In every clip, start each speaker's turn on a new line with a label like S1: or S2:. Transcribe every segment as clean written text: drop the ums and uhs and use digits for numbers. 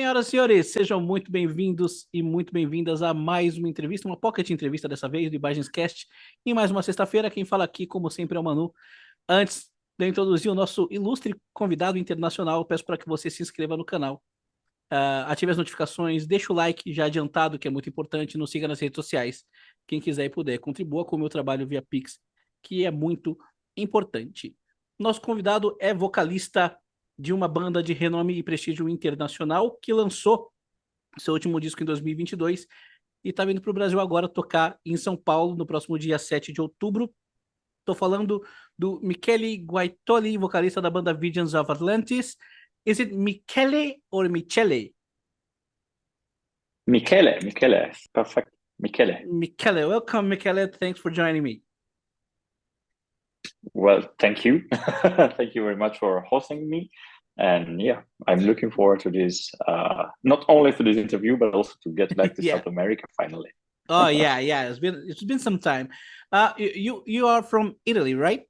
S1: Senhoras e senhores, sejam muito bem-vindos e muito bem-vindas a mais uma entrevista, uma pocket entrevista dessa vez, do Imagens Cast, em mais uma sexta-feira. Quem fala aqui, como sempre, é o Manu. Antes de eu introduzir o nosso ilustre convidado internacional, peço para que você se inscreva no canal, ative as notificações, deixe o like já adiantado, que é muito importante, nos siga nas redes sociais. Quem quiser e puder, contribua com o meu trabalho via Pix, que é muito importante. Nosso convidado é vocalista de uma banda de renome e prestígio internacional que lançou seu último disco em 2022 e está vindo para o Brasil agora tocar em São Paulo no próximo dia 7 de outubro. Estou falando do Michele Guaitoli, vocalista da banda Visions of Atlantis. Is it Michele or Michele?
S2: Michele, perfect.
S1: Michele, welcome, Michele. Thanks for joining me.
S2: Well, thank you. Thank you very much for hosting me. And yeah, I'm looking forward to this, not only for this interview, but also to get back to South America finally.
S1: Oh, yeah. It's been some time. You are from Italy, right?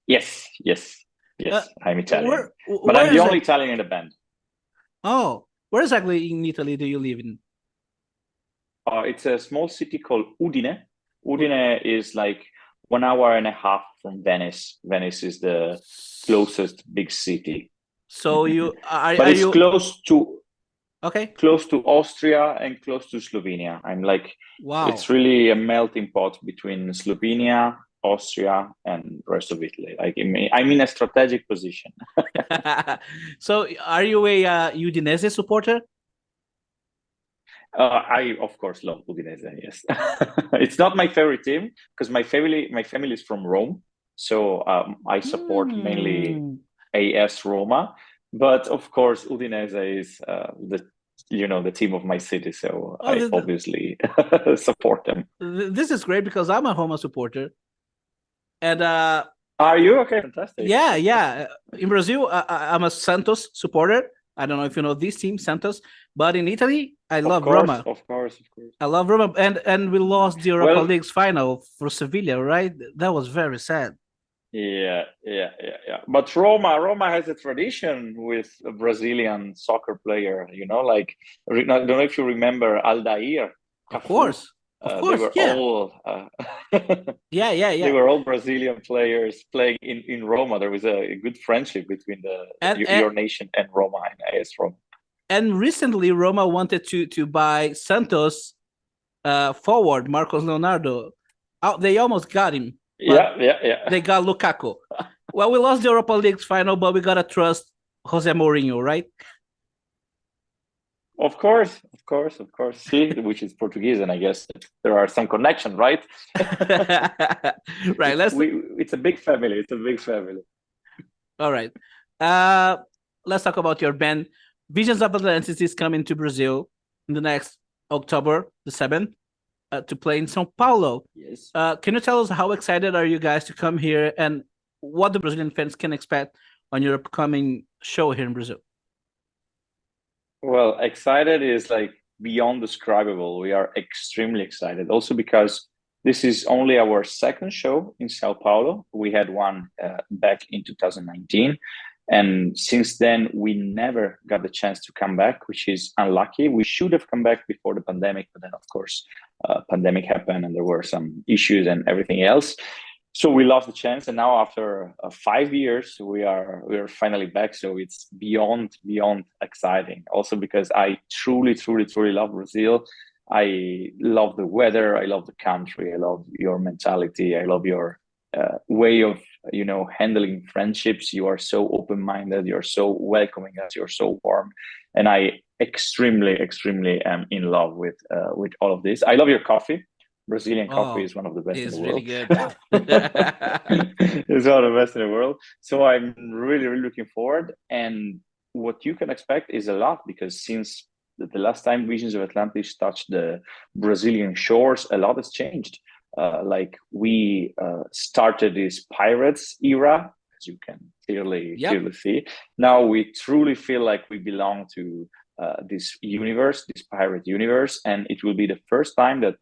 S2: Yes. I'm Italian.
S1: But
S2: I'm the only Italian in the band.
S1: Oh, where exactly in Italy do you live in?
S2: It's a small city called Udine. Udine is like 1 hour and a half from Venice. Venice is the closest big city.
S1: So you are,
S2: but
S1: are
S2: it's
S1: you
S2: close to
S1: close
S2: to Austria and close to Slovenia. I'm like,
S1: wow.
S2: It's really a melting pot between Slovenia, Austria, and the rest of Italy. Like I'm in a strategic position.
S1: So are you a Udinese supporter?
S2: I of course love Udinese. Yes, it's not my favorite team because my family is from Rome, so I support mainly AS Roma. But of course, Udinese is the team of my city, so I obviously support them.
S1: This is great because I'm a Roma supporter, and
S2: are you okay? Fantastic.
S1: Yeah. In Brazil, I'm a Santos supporter. I don't know if you know this team, Santos, but in Italy, I love Roma.
S2: Of course.
S1: I love Roma, and we lost the Europa League's final for Sevilla, right? That was very sad.
S2: Yeah. But Roma has a tradition with a Brazilian soccer player. Like I don't know if you remember Aldair.
S1: Of course.
S2: They were all
S1: yeah.
S2: They were all Brazilian players playing in Roma. There was a good friendship between your nation and Roma and AS Roma.
S1: And recently, Roma wanted to buy Santos forward Marcos Leonardo. They almost got him.
S2: Yeah.
S1: They got Lukaku. Well, we lost the Europa League's final, but we gotta trust Jose Mourinho, right?
S2: Of course. See, which is Portuguese, and I guess there are some connection, right?
S1: Right.
S2: It's a big family.
S1: All right. Let's talk about your band. Visions of Atlantis is coming to Brazil in the next October the 7th to play in São Paulo.
S2: Yes.
S1: Can you tell us how excited are you guys to come here and what the Brazilian fans can expect on your upcoming show here in Brazil?
S2: Well, excited is like beyond describable. We are extremely excited. Also because this is only our second show in Sao Paulo. We had one back in 2019. And since then, we never got the chance to come back, which is unlucky. We should have come back before the pandemic, but then, of course, pandemic happened and there were some issues and everything else. So we lost the chance. And now after 5 years, we are finally back. So it's beyond exciting. Also because I truly love Brazil. I love the weather. I love the country. I love your mentality. I love your way of handling friendships. You are so open-minded, you're so welcoming us, you're so warm, and I extremely am in love with all of this. I love your coffee. Brazilian coffee is one of the best in the world.
S1: It's really good.
S2: It's one of the best in the world. So I'm really looking forward, and what you can expect is a lot, because since the last time Visions of Atlantis touched the Brazilian shores, a lot has changed. Like we started this Pirates era, as you can clearly see. Now we truly feel like we belong to this universe, this pirate universe, and it will be the first time that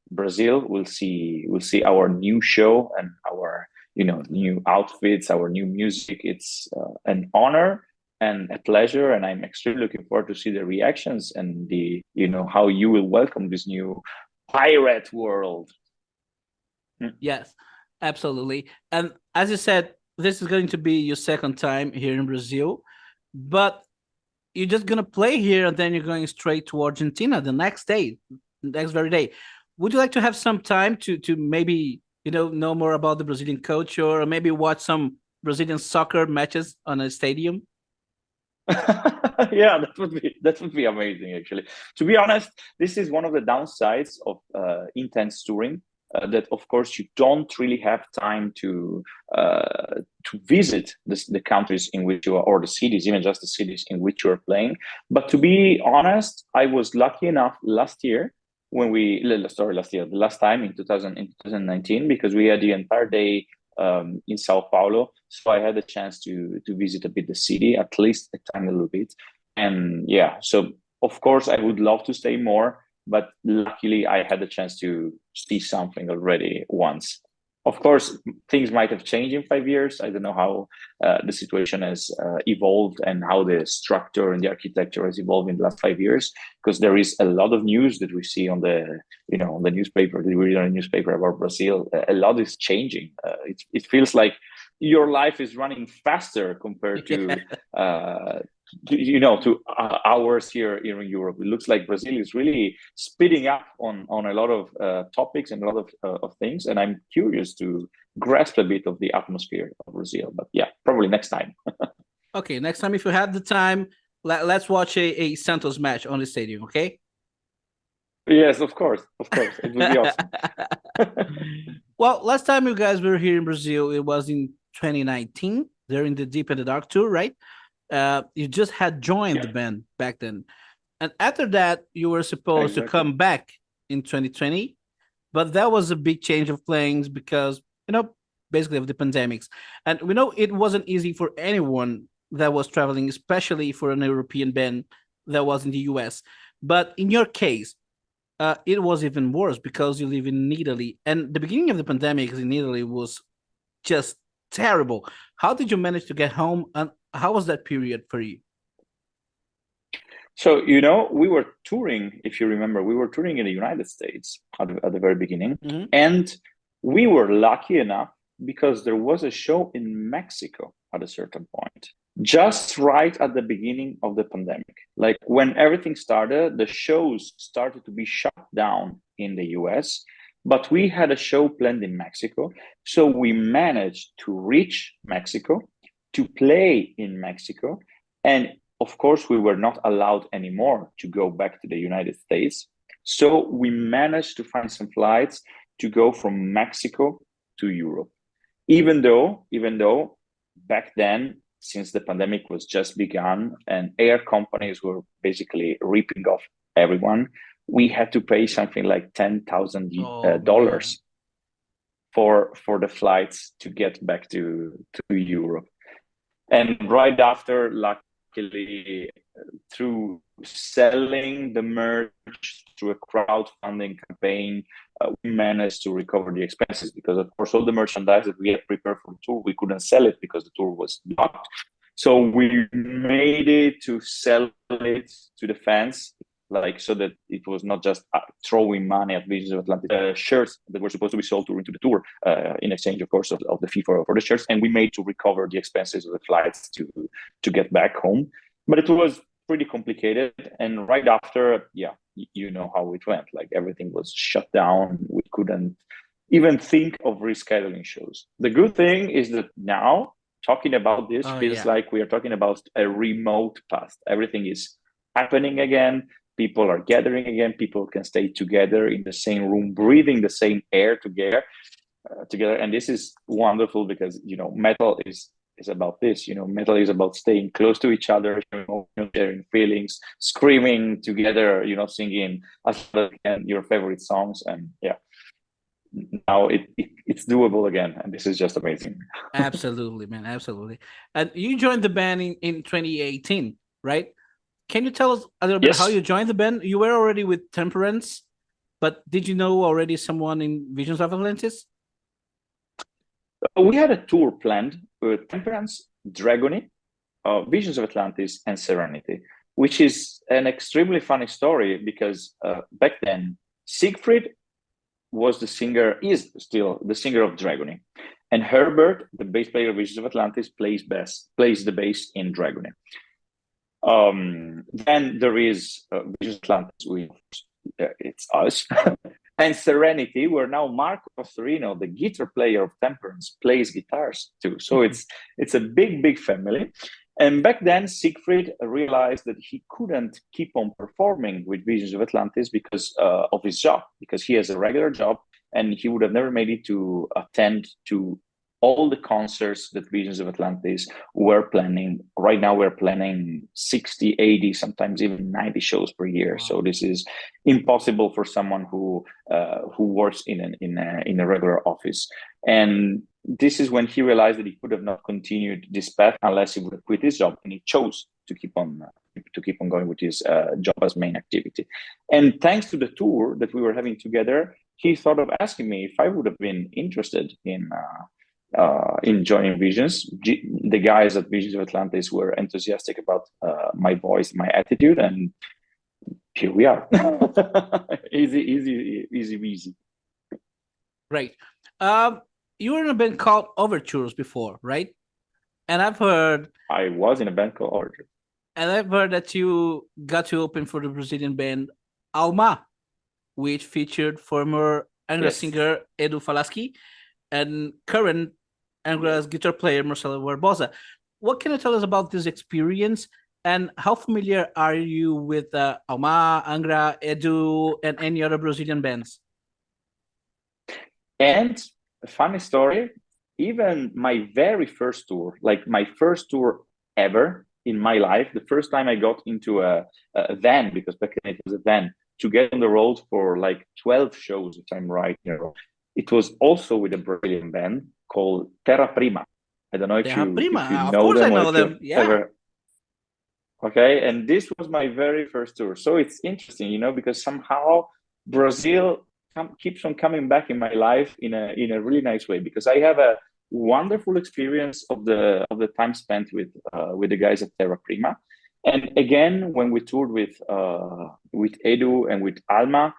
S2: Brazil will see our new show and our new outfits, our new music. It's an honor and a pleasure. And I'm extremely looking forward to see the reactions and the, how you will welcome this new pirate world.
S1: Yes, absolutely. And as you said, this is going to be your second time here in Brazil, but you're just going to play here and then you're going straight to Argentina the next day, next very day. Would you like to have some time to maybe, know more about the Brazilian culture, or maybe watch some Brazilian soccer matches on a stadium?
S2: Yeah, that would be amazing, actually. To be honest, this is one of the downsides of intense touring. That of course you don't really have time to visit the countries in which you are, or the cities, even just the cities in which you are playing. But to be honest, I was lucky enough last year the last time in 2019, because we had the entire day in Sao Paulo, so I had the chance to visit a bit the city, at least a tiny little bit. And yeah, so of course I would love to stay more, but luckily I had the chance to see something already once. Of course, things might have changed in 5 years. I don't know how the situation has evolved and how the structure and the architecture has evolved in the last 5 years, because there is a lot of news that we see on the, on the newspaper, that we read on the newspaper about Brazil. A lot is changing. It feels like your life is running faster compared to to ours here in Europe. It looks like Brazil is really speeding up on a lot of topics and a lot of things, and I'm curious to grasp a bit of the atmosphere of Brazil. But yeah, probably next time.
S1: Okay, next time if you have the time, let's watch a Santos match on the stadium, okay?
S2: Yes, of course, it would be awesome.
S1: Well, last time you guys were here in Brazil, it was in 2019 during the Deep in the Dark tour, right? You just had joined the band back then, and after that you were supposed to come back in 2020, but that was a big change of plans because basically of the pandemics, and we know it wasn't easy for anyone that was traveling, especially for an European band that was in the US. But in your case, it was even worse because you live in Italy, and the beginning of the pandemic in Italy was just terrible. How did you manage to get home, and how was that period for you?
S2: So, we were touring, if you remember, we were touring in the United States at the very beginning.
S1: Mm-hmm.
S2: And we were lucky enough because there was a show in Mexico at a certain point, just right at the beginning of the pandemic. Like when everything started, the shows started to be shut down in the US, but we had a show planned in Mexico. So we managed to reach Mexico, to play in Mexico. And of course, we were not allowed anymore to go back to the United States. So we managed to find some flights to go from Mexico to Europe. Even though back then, since the pandemic was just begun and air companies were basically ripping off everyone, we had to pay something like $10,000 for the flights to get back to Europe. And right after, luckily, through selling the merch through a crowdfunding campaign, we managed to recover the expenses, because of course all the merchandise that we had prepared for the tour, we couldn't sell it because the tour was blocked. So we made it to sell it to the fans, so that it was not just throwing money at Visions of Atlantis. Shirts that were supposed to be sold during the tour, in exchange, of course, of the fee for the shirts, and we made to recover the expenses of the flights to get back home. But it was pretty complicated, and right after, you know how it went. Like everything was shut down. We couldn't even think of rescheduling shows. The good thing is that now talking about this feels like we are talking about a remote past. Everything is happening again. People are gathering again. People can stay together in the same room, breathing the same air together. And this is wonderful because, metal is about this. Metal is about staying close to each other, sharing feelings, screaming together, singing your favorite songs. And now it's doable again. And this is just amazing.
S1: Absolutely, man. Absolutely. And you joined the band in 2018, right? Can you tell us a little bit how you joined the band? You were already with Temperance, but did you know already someone in Visions of Atlantis?
S2: We had a tour planned with Temperance, Dragony, Visions of Atlantis and Serenity, which is an extremely funny story because back then Siegfried was the singer, is still the singer of Dragony, and Herbert, the bass player of Visions of Atlantis, plays the bass in Dragony. Then there is Visions of Atlantis, it's us, and Serenity, where now Marco Pastorino, the guitar player of Temperance, plays guitars too. So it's a big family. And back then, Siegfried realized that he couldn't keep on performing with Visions of Atlantis because of his job, because he has a regular job and he would have never made it to attend to all the concerts that Visions of Atlantis were planning. Right now, we're planning 60, 80, sometimes even 90 shows per year. Wow. So this is impossible for someone who works in a regular office. And this is when he realized that he could have not continued this path unless he would have quit his job, and he chose to keep on going with his job as main activity. And thanks to the tour that we were having together, he thought of asking me if I would have been interested in joining Visions. The guys at Visions of Atlantis were enthusiastic about my voice, my attitude, and here we are. easy.
S1: Right. You were in a band called Overtures before, right? And I've heard...
S2: I was in a band called Overtures.
S1: And I've heard that you got to open for the Brazilian band Alma, which featured former Angra singer Edu Falaschi and current Angra's guitar player Marcelo Barbosa. What can you tell us about this experience, and how familiar are you with Alma, Angra, Edu, and any other Brazilian bands?
S2: And a funny story, even my very first tour, like my first tour ever in my life, the first time I got into a van, because back then it was a van, to get on the road for like 12 shows, if I'm right, it was also with a Brazilian band called Terra Prima. I don't know if you know them.
S1: I know them. Yeah.
S2: Okay, and this was my very first tour. So it's interesting, because somehow Brazil keeps on coming back in my life in a really nice way, because I have a wonderful experience of the time spent with the guys at Terra Prima. And again, when we toured with Edu and with Alma,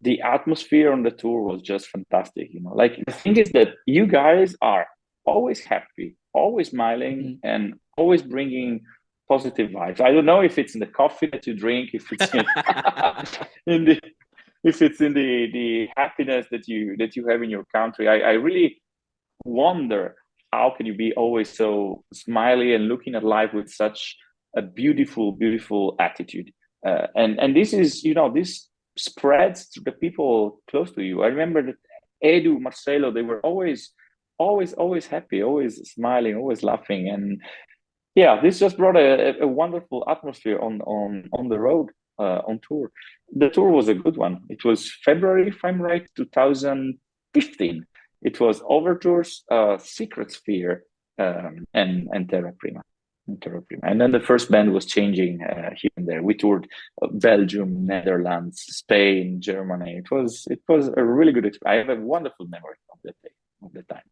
S2: the atmosphere on the tour was just fantastic. Like, the thing is that you guys are always happy, always smiling, and always bringing positive vibes. I don't know if it's in the coffee that you drink, if it's in the happiness that you have in your country. I really wonder, how can you be always so smiley and looking at life with such a beautiful attitude? And this is, this spreads to the people close to you. I remember that Edu, Marcelo, they were always happy, always smiling, always laughing. And yeah, this just brought a wonderful atmosphere on the road, on tour. The tour was a good one. It was February, if I'm right, 2015. It was Overtures, Secret Sphere, and Terra Prima. And then the first band was changing here and there. We toured Belgium, Netherlands, Spain, Germany. It was a really good experience. I have a wonderful memory of that time.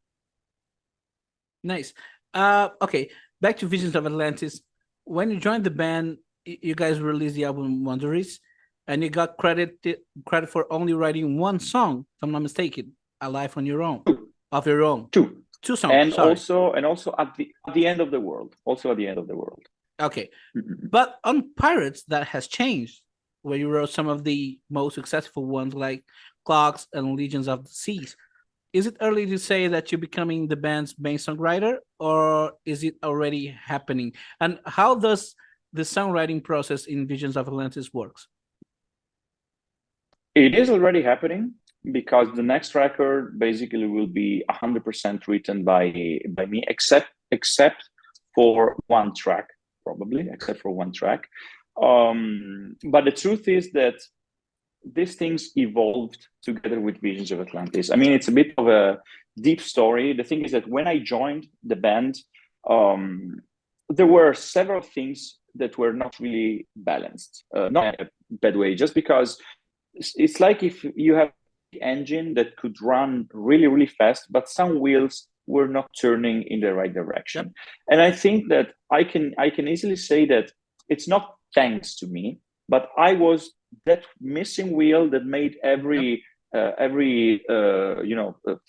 S1: Nice. Okay, back to Visions of Atlantis. When you joined the band, you guys released the album Wanderers, and you got credit for only writing one song, if I'm not mistaken, A Life on Your Own. Of your own. Two songs.
S2: And
S1: sorry.
S2: also at the end of the world. Also at the end of the world.
S1: Okay. But on Pirates, that has changed, where you wrote some of the most successful ones like Clocks and Legions of the Seas. Is it early to say that you're becoming the band's main songwriter, or is it already happening? And how does the songwriting process in Visions of Atlantis works?
S2: It is already happening, because the next record basically will be 100% written by me, except for one track, probably, except for one track. But the truth is that these things evolved together with Visions of Atlantis. I mean, it's a bit of a deep story. The thing is that when I joined the band, there were several things that were not really balanced. Not in a bad way, just because it's like if you have an engine that could run really, really fast, but some wheels were not turning in the right direction.
S1: Yep.
S2: And I think that I can easily say that it's not thanks to me, but I was that missing wheel that made every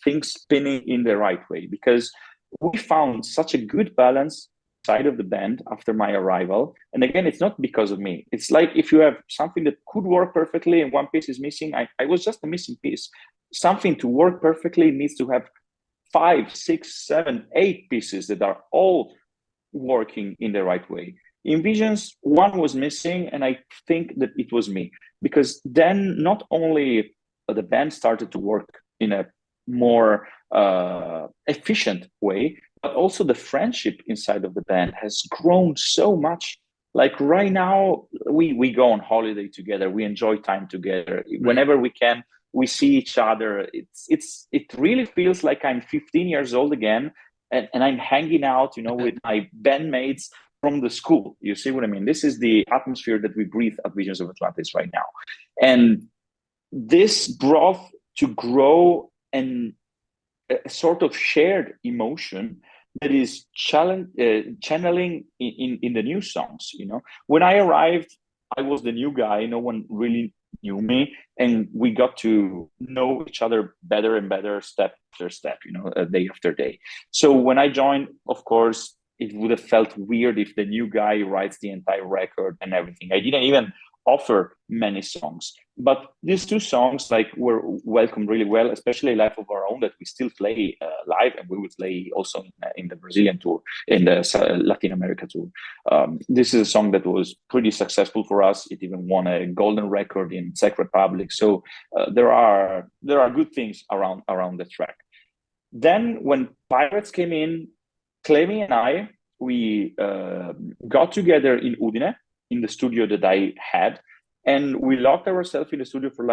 S2: thing spinning in the right way, because we found such a good balance side of the band after my arrival. And again, it's not because of me. It's like if you have something that could work perfectly and one piece is missing, I was just a missing piece. Something to work perfectly needs to have 5, 6, 7, 8 pieces that are all working in the right way. In Visions, one was missing, and I think that it was me, because then not only the band started to work in a more efficient way, but also the friendship inside of the band has grown so much. Like right now, we go on holiday together, we enjoy time together. Whenever we can, we see each other. It really feels like I'm 15 years old again, and I'm hanging out, with my bandmates from the school. You see what I mean? This is the atmosphere that we breathe at Visions of Atlantis right now. And this brought to grow and a sort of shared emotion that is channeling in the new songs. When I arrived, I was the new guy. No one really knew me, and we got to know each other better and better, step after step, day after day. So when I joined, of course, it would have felt weird if the new guy writes the entire record and everything. I didn't even offer many songs, but these 2 songs were welcomed really well, especially Life of Our Own, that we still play live, and we will play also in the Brazilian tour, in the Latin America tour. This is a song that was pretty successful for us. It even won a golden record in Czech Republic. So there are good things around the track. Then when Pirates came in, Clemi and I, we got together in Udine, in the studio that I had, and we locked ourselves in the studio for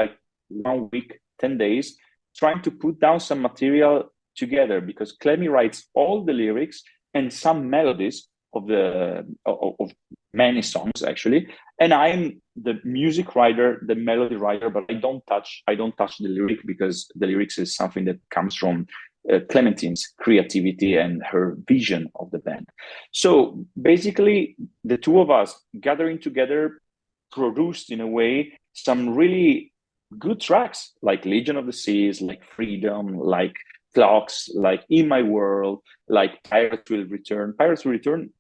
S2: 1 week, 10 days, trying to put down some material together, because Clemi writes all the lyrics and some melodies of many songs actually, and I'm the music writer, the melody writer, but I don't touch the lyric, because the lyrics is something that comes from Clementine's creativity and her vision of the band. So basically, the 2 of us gathering together produced, in a way, some really good tracks, like Legion of the Seas, like Freedom, like Clocks, like In My World, like Pirates Will Return. Pirates Will Return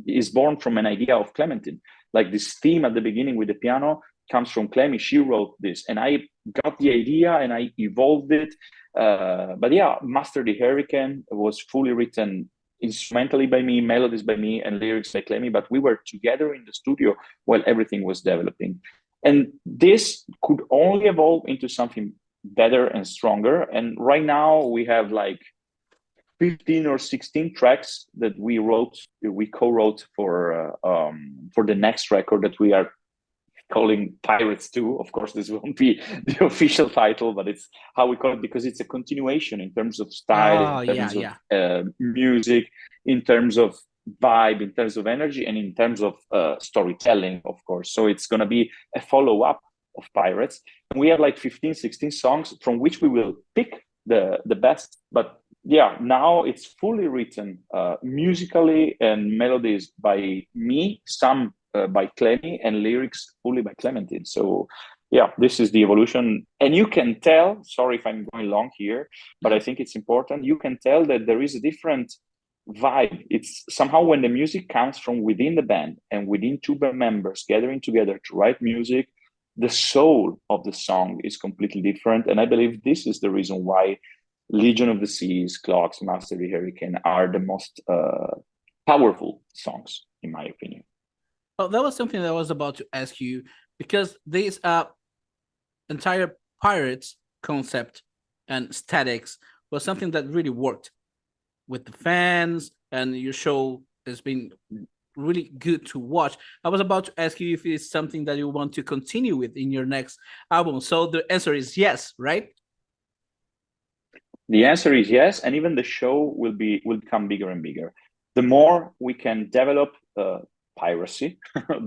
S2: is born from an idea of Clementine. Like this theme at the beginning with the piano comes from Clemi. She wrote this, and I got the idea and I evolved it. But yeah, Master the Hurricane was fully written instrumentally by me, melodies by me, and lyrics by Clemi, but we were together in the studio while everything was developing. And this could only evolve into something better and stronger. And right now we have 15 or 16 tracks that we co-wrote for the next record that we are calling Pirates 2. Of course, this won't be the official title, but it's how we call it, because it's a continuation in terms of style, in terms of music, in terms of vibe, in terms of energy, and in terms of storytelling, of course. So it's going to be a follow-up of Pirates. And we have 15, 16 songs from which we will pick the best. But yeah, now it's fully written musically, and melodies by me, some by Clemi, and lyrics fully by Clementine. So yeah, this is the evolution. And you can tell, sorry if I'm going long here, but I think it's important. You can tell that there is a different vibe. It's somehow when the music comes from within the band and within 2 band members gathering together to write music, the soul of the song is completely different. And I believe this is the reason why Legion of the Seas, Clocks, Master the Hurricane are the most powerful songs, in my opinion.
S1: Oh, that was something that I was about to ask you, because this entire Pirates concept and statics was something that really worked with the fans, and your show has been really good to watch. I was about to ask you if it's something that you want to continue with in your next album. So the answer is yes, right?
S2: The answer is yes, and even the show will become bigger and bigger. The more we can develop piracy,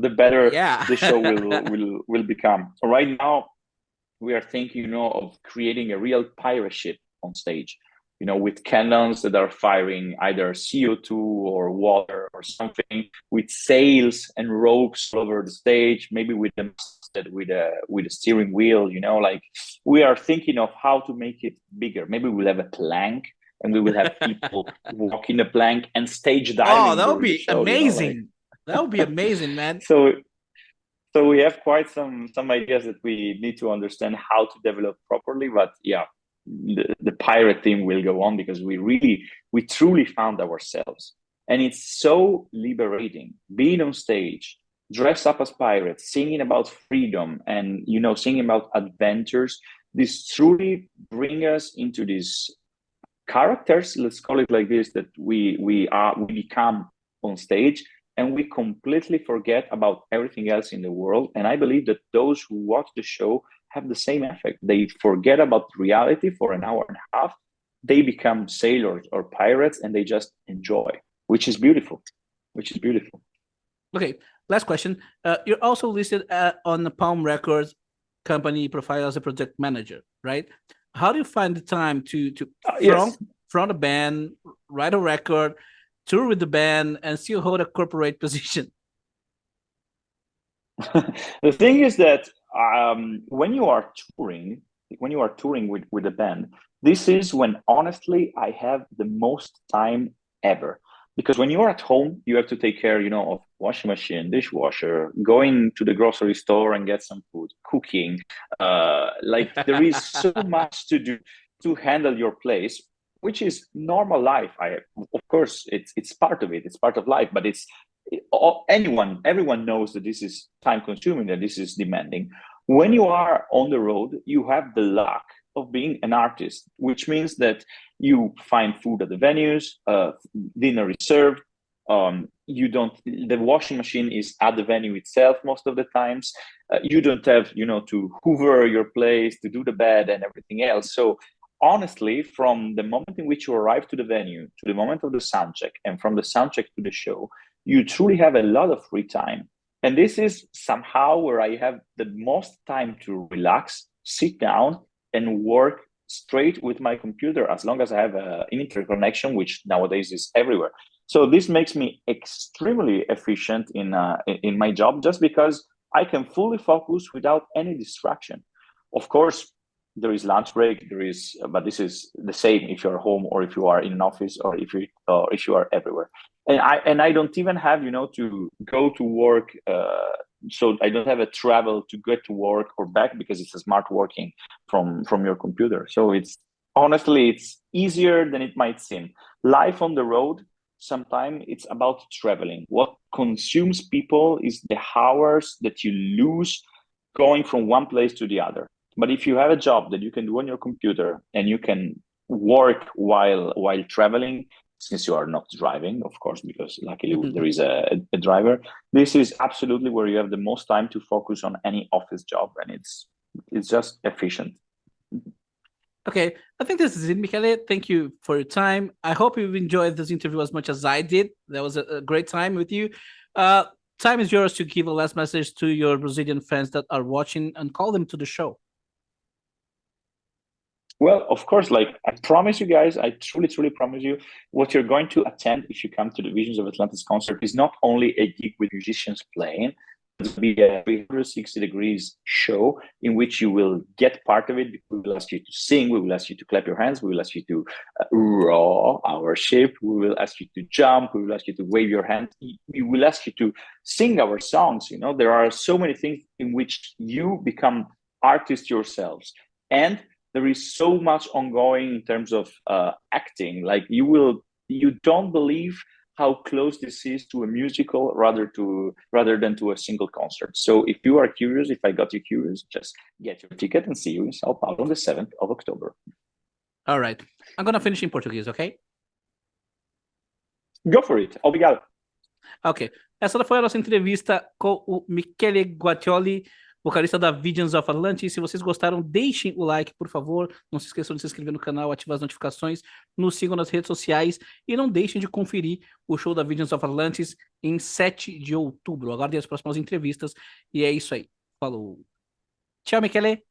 S2: the better the show will become. Right now, we are thinking, of creating a real pirate ship on stage. with cannons that are firing either CO2 or water or something, with sails and ropes all over the stage, maybe with a steering wheel. Like we are thinking of how to make it bigger. Maybe we'll have a plank, and we will have people walking the plank and stage diving.
S1: Oh, that would
S2: during the
S1: be
S2: show,
S1: amazing. That would be amazing, man.
S2: So we have quite some ideas that we need to understand how to develop properly. But yeah, the pirate theme will go on, because we truly found ourselves, and it's so liberating being on stage, dressed up as pirates, singing about freedom, and singing about adventures. This truly bring us into these characters, let's call it like this, that we become on stage, and we completely forget about everything else in the world. And I believe that those who watch the show have the same effect. They forget about reality for an hour and a half. They become sailors or pirates, and they just enjoy, which is beautiful.
S1: Okay, last question. You're also listed on the Palm Records company profile as a project manager, right? How do you find the time to front a band, write a record, tour with the band, and still hold a corporate position?
S2: The thing is that when you are touring with a band, this is when honestly I have the most time ever. Because when you're at home, you have to take care, of washing machine, dishwasher, going to the grocery store and get some food, cooking. Like there is so much to do to handle your place, which is normal life. Of course, it's part of it. It's part of life, but everyone knows that this is time consuming, that this is demanding. When you are on the road, you have the luck of being an artist, which means that you find food at the venues, dinner is served. The washing machine is at the venue itself most of the times. You don't have, to hoover your place, to do the bed and everything else. So honestly, from the moment in which you arrive to the venue, to the moment of the sound check, and from the sound check to the show, you truly have a lot of free time. And this is somehow where I have the most time to relax, sit down, and work straight with my computer, as long as I have an interconnection, which nowadays is everywhere. So this makes me extremely efficient in my job, just because I can fully focus without any distraction. Of course, there is lunch break, but this is the same if you're home or if you are in an office or if you are everywhere. And I don't even have to go to work. So I don't have a travel to get to work or back, because it's a smart working from your computer. So it's easier than it might seem. Life on the road, sometimes it's about traveling. What consumes people is the hours that you lose going from one place to the other. But if you have a job that you can do on your computer and you can work while traveling, since you are not driving, of course, because luckily there is a driver, this is absolutely where you have the most time to focus on any office job, and it's just efficient.
S1: Okay, I think this is it, Michele. Thank you for your time. I hope you've enjoyed this interview as much as I did. That was a great time with you. Time is yours to give a last message to your Brazilian fans that are watching and call them to the show.
S2: Well, of course, I promise you guys, I truly, truly promise you, what you're going to attend if you come to the Visions of Atlantis concert is not only a gig with musicians playing, it will be a 360 degrees show in which you will get part of it. We will ask you to sing, we will ask you to clap your hands, we will ask you to row our ship, we will ask you to jump, we will ask you to wave your hand, we will ask you to sing our songs. There are so many things in which you become artists yourselves. And there is so much ongoing in terms of acting. You don't believe how close this is to a musical rather than to a single concert. So if you are curious, if I got you curious, just get your ticket and see you in Sao Paulo on the 7th of October.
S1: All right. I'm going to finish in Portuguese, okay?
S2: Go for it. Obrigado.
S1: Ok. Essa foi a nossa entrevista com o Michele Guatioli, vocalista da Visions of Atlantis. Se vocês gostaram, deixem o like, por favor. Não se esqueçam de se inscrever no canal, ativar as notificações, nos sigam nas redes sociais e não deixem de conferir o show da Visions of Atlantis em 7 de outubro. Aguardem as próximas entrevistas e é isso aí. Falou. Tchau, Michele.